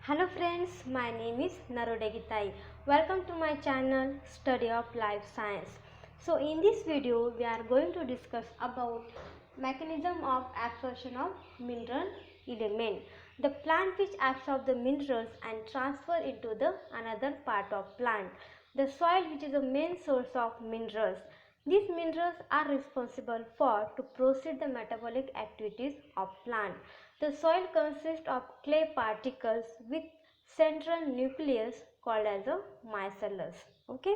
Hello friends, my name is Narode Gitai. Welcome to my channel Study of Life Science. So in this video we are going to discuss about mechanism of absorption of mineral element. The plant which absorb the minerals and transfer into the another part of plant. The soil which is the main source of minerals. These minerals are responsible for to proceed the metabolic activities of plant. The soil consists of clay particles with central nucleus called as a micellus. Okay,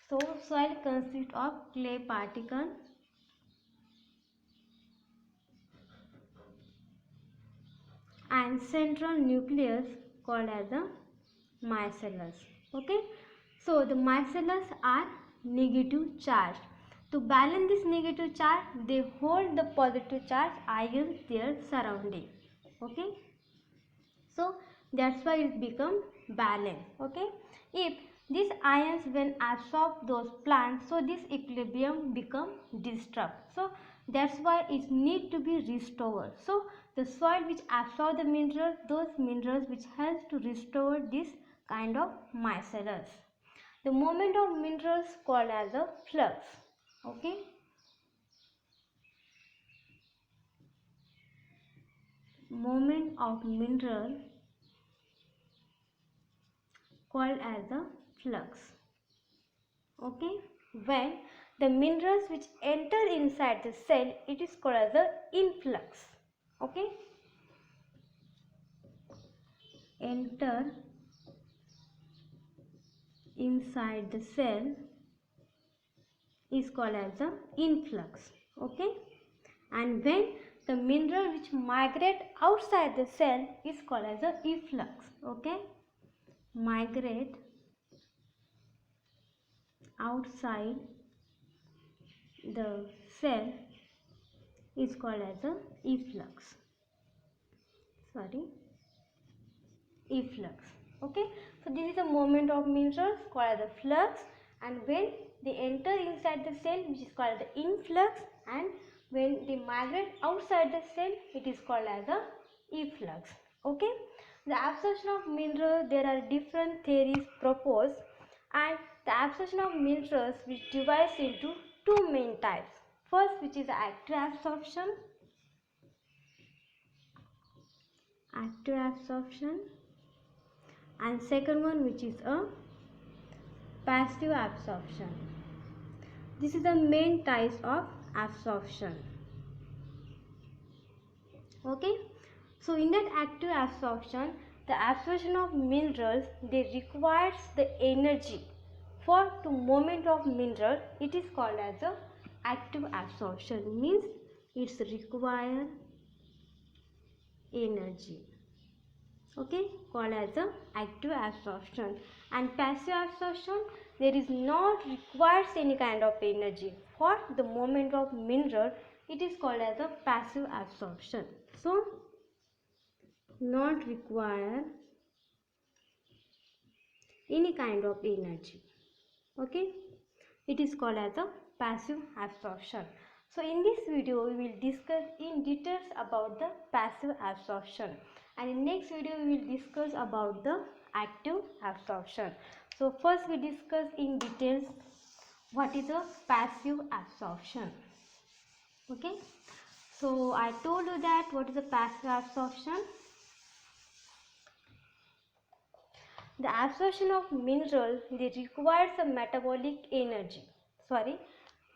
so soil consists of clay particles and central nucleus called as a micellus. Okay, so the micellus are negative charge. To balance this negative charge, they hold the positive charge ions their surrounding. Okay, so that's why it become balanced. Okay, if these ions when absorb those plants, so this equilibrium become disturbed. So that's why it need to be restored. So the soil which absorb the minerals, those minerals which helps to restore this kind of micellus. The movement of minerals called as a flux. Okay, movement of mineral called as a flux. Okay, when the minerals which enter inside the cell, it is called as the influx. Okay, enter inside the cell is called as the influx. Okay, and when the mineral which migrate outside the cell is called as the efflux. Okay, migrate outside the cell is called as a efflux. Efflux. Okay, so this is a movement of minerals called as a flux, and when they enter inside the cell, which is called the influx, and when they migrate outside the cell, it is called as a efflux. Okay, the absorption of minerals, there are different theories proposed, and the absorption of minerals which divides into two main types. First, which is active absorption, and second one which is a passive absorption. This is the main types of absorption. Okay, so in that active absorption, the absorption of minerals, they requires the energy for to movement of mineral. It is called as a active absorption, means it's require energy. Okay, called as a active absorption. And passive absorption, there is not requires any kind of energy for the movement of mineral. It is called as a passive absorption. So not require any kind of energy. Okay, it is called as a passive absorption. So in this video we will discuss in details about the passive absorption, and in next video we will discuss about the active absorption. So first we discuss in details what is a passive absorption. Okay, so I told you that what is a passive absorption. The absorption of mineral, they requires a metabolic energy.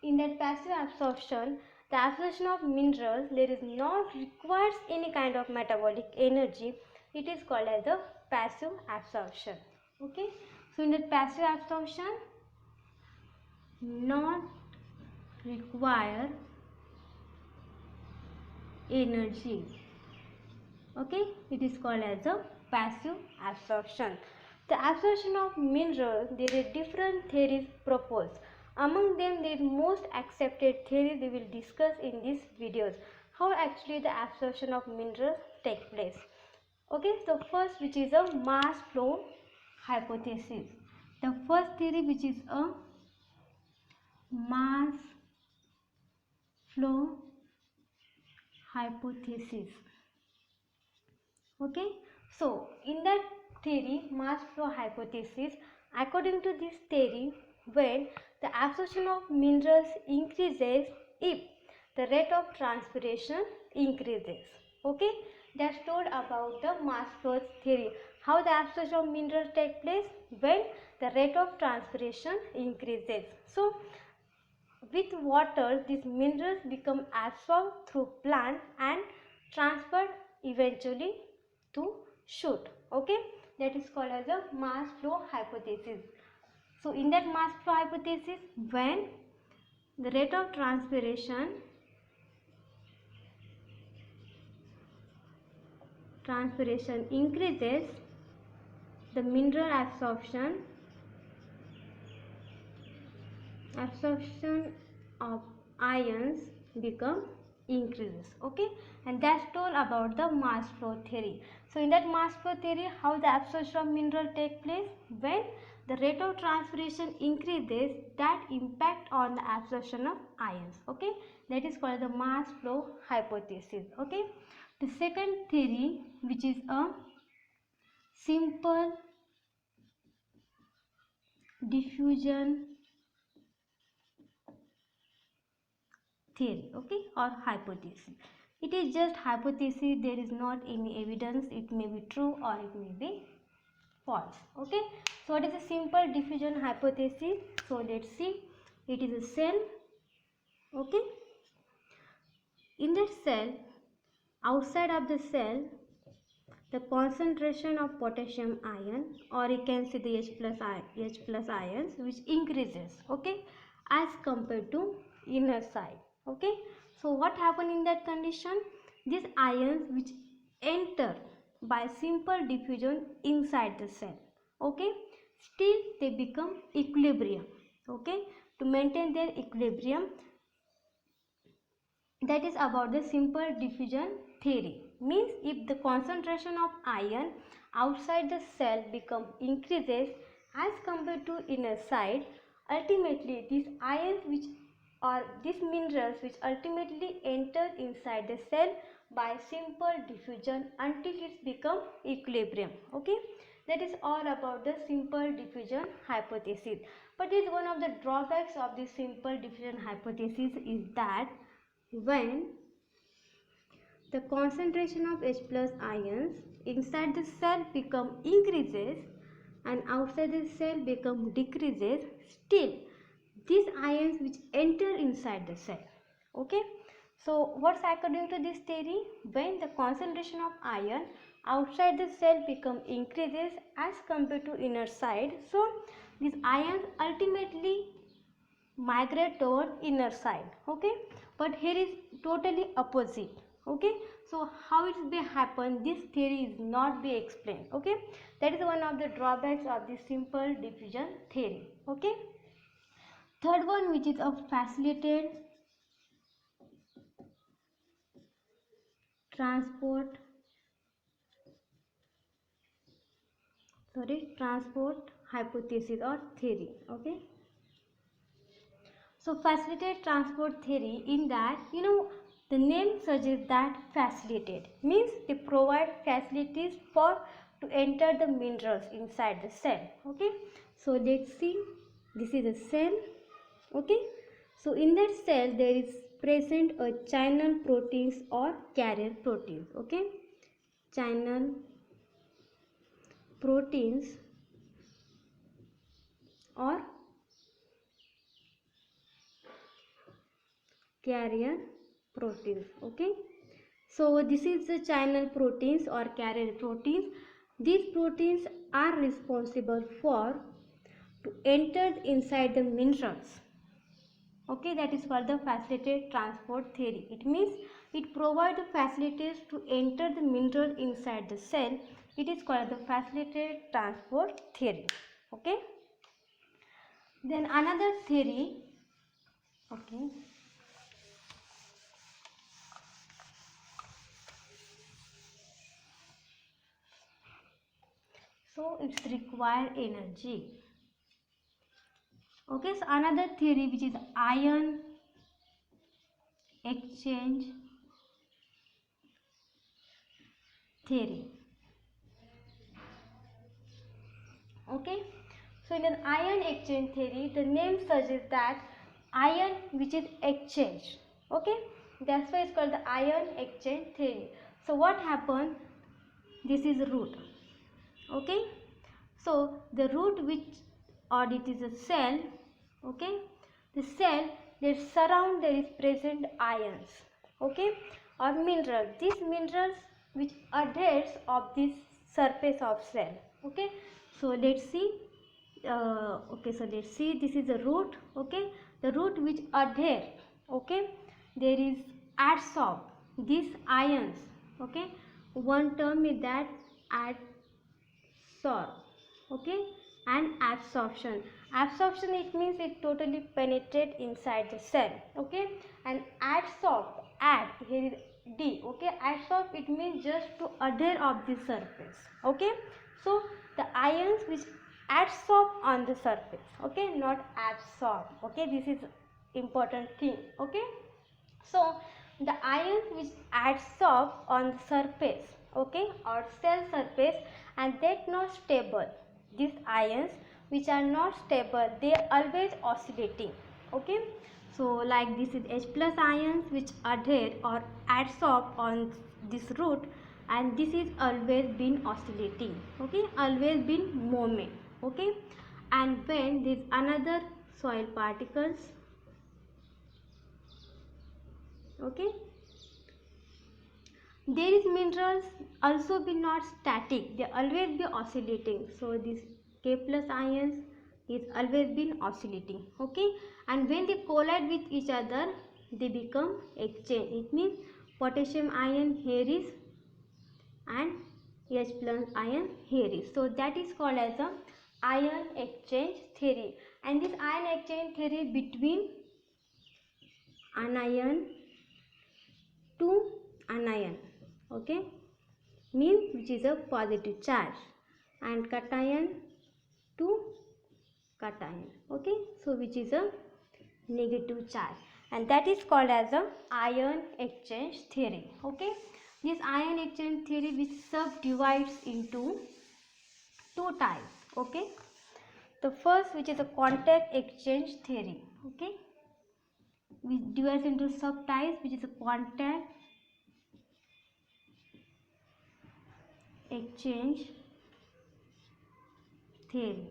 In that passive absorption, the absorption of minerals, there is not requires any kind of metabolic energy. It is called as a passive absorption. Okay, so in that passive absorption, not require energy. Okay, it is called as a passive absorption. The absorption of minerals, there are different theories proposed. Among them, the most accepted theory we will discuss in these videos. How actually the absorption of minerals take place. Okay, so first, which is a mass flow hypothesis. The first theory, which is a mass flow hypothesis. Okay, so in that theory, mass flow hypothesis. According to this theory, when the absorption of minerals increases if the rate of transpiration increases. Okay, that's told about the mass flow theory. How the absorption of minerals take place when the rate of transpiration increases. So with water, these minerals become absorbed through plant and transferred eventually to shoot. Okay, that is called as a mass flow hypothesis. So in that mass flow hypothesis, when the rate of transpiration increases, the mineral absorption of ions become increases. Okay, and that's told about the mass flow theory. So in that mass flow theory, how the absorption of mineral take place when the rate of transpiration increases, that impact on the absorption of ions. Okay, that is called the mass flow hypothesis. Okay, the second theory, which is a simple diffusion theory, okay, or hypothesis. It is just hypothesis, there is not any evidence, it may be true or it may be false. Okay, so what is a simple diffusion hypothesis? So let's see. It is a cell. Okay, in that cell, outside of the cell, the concentration of potassium ion, or you can see the H plus ions, which increases, okay, as compared to inner side. Okay, so what happen in that condition? These ions which enter by simple diffusion inside the cell, okay, still they become equilibrium. Okay, to maintain their equilibrium, that is about the simple diffusion theory. Means if the concentration of ion outside the cell become increases as compared to inner side, ultimately these ions which or these minerals which ultimately enter inside the cell by simple diffusion until it's become equilibrium. Okay, that is all about the simple diffusion hypothesis. But is one of the drawbacks of this simple diffusion hypothesis is that when the concentration of H plus ions inside the cell become increases and outside the cell become decreases, still these ions which enter inside the cell. Okay, so what's according to this theory? When the concentration of ion outside the cell become increases as compared to inner side, so these ions ultimately migrate toward inner side. Okay, but here is totally opposite. Okay, so how it will happen, this theory is not be explained. Okay, that is one of the drawbacks of the simple diffusion theory. Okay, third one, which is a facilitated transport hypothesis or theory. Okay, so facilitated transport theory, in that, the name suggests that facilitate means they provide facilities for to enter the minerals inside the cell. Okay, so let's see, this is a cell. Okay, so in that cell there is present a channel proteins or carrier proteins. Okay, channel proteins or carrier proteins. Okay, so this is the channel proteins or carrier proteins. These proteins are responsible for to enter inside the minerals. Okay, that is called the facilitated transport theory. It means it provides the facilities to enter the mineral inside the cell. It is called the facilitated transport theory. Okay, then another theory. Okay, so it's require energy. Okay, so another theory, which is ion exchange theory. Okay, so in an ion exchange theory, the name suggests that ion which is exchanged. Okay, that's why it's called the ion exchange theory. So what happened? This is root. Okay, so the root which, or it is a cell. Okay, the cell that surround there is present ions. Okay, or minerals. These minerals which adheres of this surface of cell. Okay, so let's see. Okay, so let's see, this is the root. Okay, the root which adhere. Okay, there is adsorb these ions. Okay, one term is that adsorb. Okay, and absorption it means it totally penetrate inside the cell. Okay, and adsorb, add here is d. Okay, adsorb it means just to adhere of the surface. Okay, so the ions which adsorb on the surface. Okay, not absorb. Okay, this is important thing. Okay, so the ions which adsorb on the surface, okay, or cell surface, and that not stable. These ions which are not stable, they are always oscillating. Okay, so like this is H plus ions which adhere or adsorb on this root, and this is always been oscillating. Okay, always been movement. Okay, and when this another soil particles. Okay, there is minerals also be not static, they always be oscillating. So this K plus ions is always been oscillating. Okay, and when they collide with each other, they become exchange. It means potassium ion here is and H plus ion here is. So that is called as a ion exchange theory. And this ion exchange theory between anion to anion. Okay, means which is a positive charge, and cation to cation. Okay, so which is a negative charge, and that is called as a ion exchange theory. Okay, this ion exchange theory which subdivides into two types. Okay, the first which is a contact exchange theory. Okay, which divides into subtypes, which is a contact exchange theory.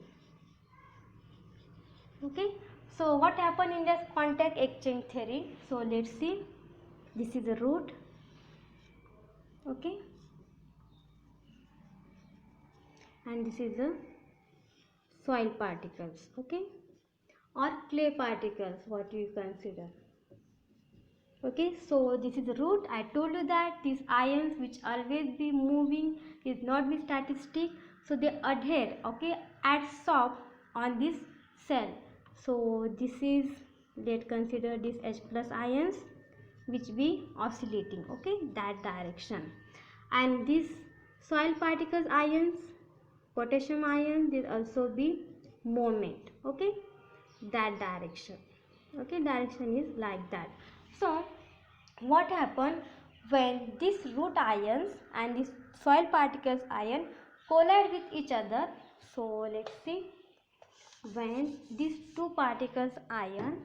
Okay, so what happened in this contact exchange theory? So let's see, this is a root. Okay, and this is the soil particles. Okay, or clay particles, what you consider. Okay, so this is the root. I told you that these ions which always be moving is not be static, so they adhere. Okay, adsorb on this cell. So this is, let's consider this H plus ions which be oscillating. Okay, that direction, and these soil particles ions, potassium ion, will also be movement. Okay, that direction. Okay, direction is like that. So what happen when these root ions and these soil particles ion collide with each other? So let's see, when these two particles ion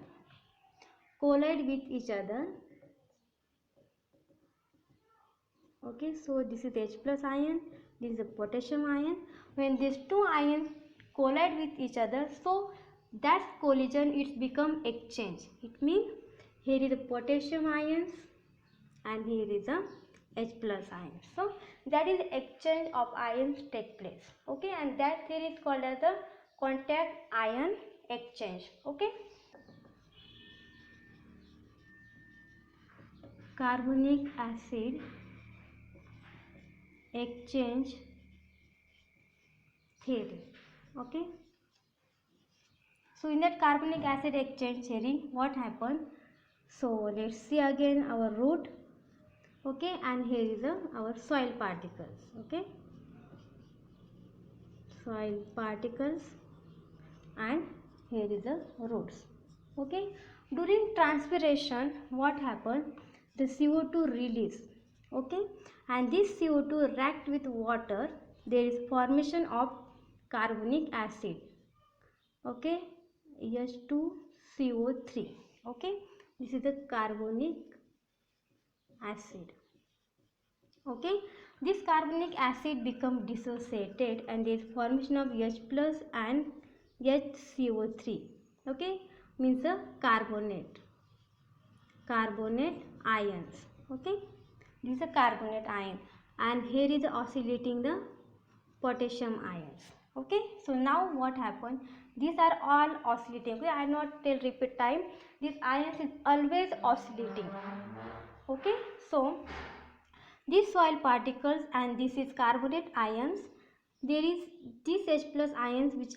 collide with each other. Okay, so this is H plus ion, this is a potassium ion. When these two ions collide with each other, so that collision it's become exchange. It means here is a potassium ions and here is a H plus ion. So that is exchange of ions take place. Okay, and that theory is called as the contact ion exchange. Okay, carbonic acid exchange theory. Okay, so in that carbonic acid exchange theory, what happened? So let's see again our root. Okay, and here is our soil particles. Okay, soil particles, and here is the roots. Okay, during transpiration, what happened? The CO2 release. Okay, and this CO2 react with water. There is formation of carbonic acid. Okay, H2CO3. Okay, this is the carbonic acid. Okay, this carbonic acid become dissociated and there is formation of H plus and HCO3. Okay, means the carbonate ions. Okay, this is a carbonate ion, and here is oscillating the potassium ions. Okay, so now what happened, these are all oscillating. Okay, I not tell repeat time, this ions is always oscillating. Okay, so these soil particles and this is carbonate ions, there is this H plus ions which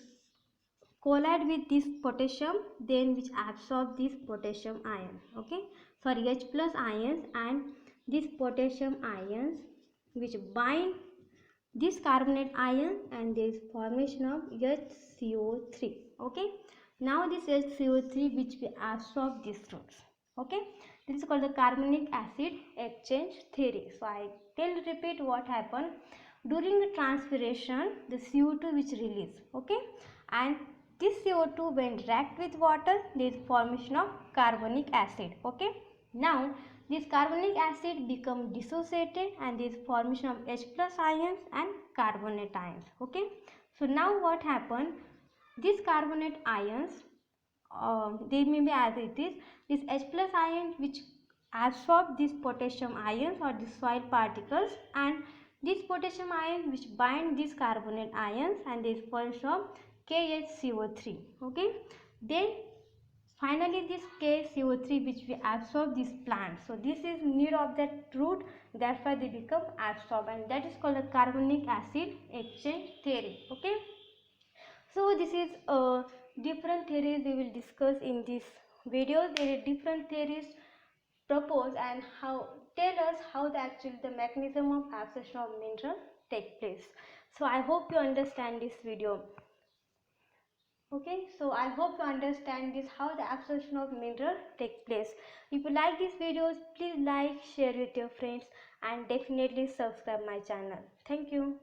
collide with this potassium, then which absorb this potassium ion. Okay, sorry, H plus ions and this potassium ions which bind this carbonate ion and there is formation of HCO3. Okay, now this HCO3 which we absorb these roots. Okay, this is called the carbonic acid exchange theory. So I tell repeat what happened during the transpiration, the CO2 which release. Okay, and this CO2 when react with water, there is formation of carbonic acid. Okay, now this carbonic acid become dissociated and there is formation of H plus ions and carbonate ions. Okay, so now what happened, these carbonate ions, they may be as it is, this H plus ion which absorb these potassium ions or the soil particles, and this potassium ion which bind these carbonate ions and this forms of KHCO3. Okay, then finally this KCO3 which we absorb this plant, so this is need of that root, therefore they become absorbed, and that is called the carbonic acid exchange theory. Okay, so this is different theories we will discuss in this video. There are different theories proposed and how tell us how the mechanism of absorption of mineral take place. So I hope you understand this video. Okay, so I hope you understand this how the absorption of mineral take place. If you like these videos, please like, share with your friends, and definitely subscribe my channel. Thank you.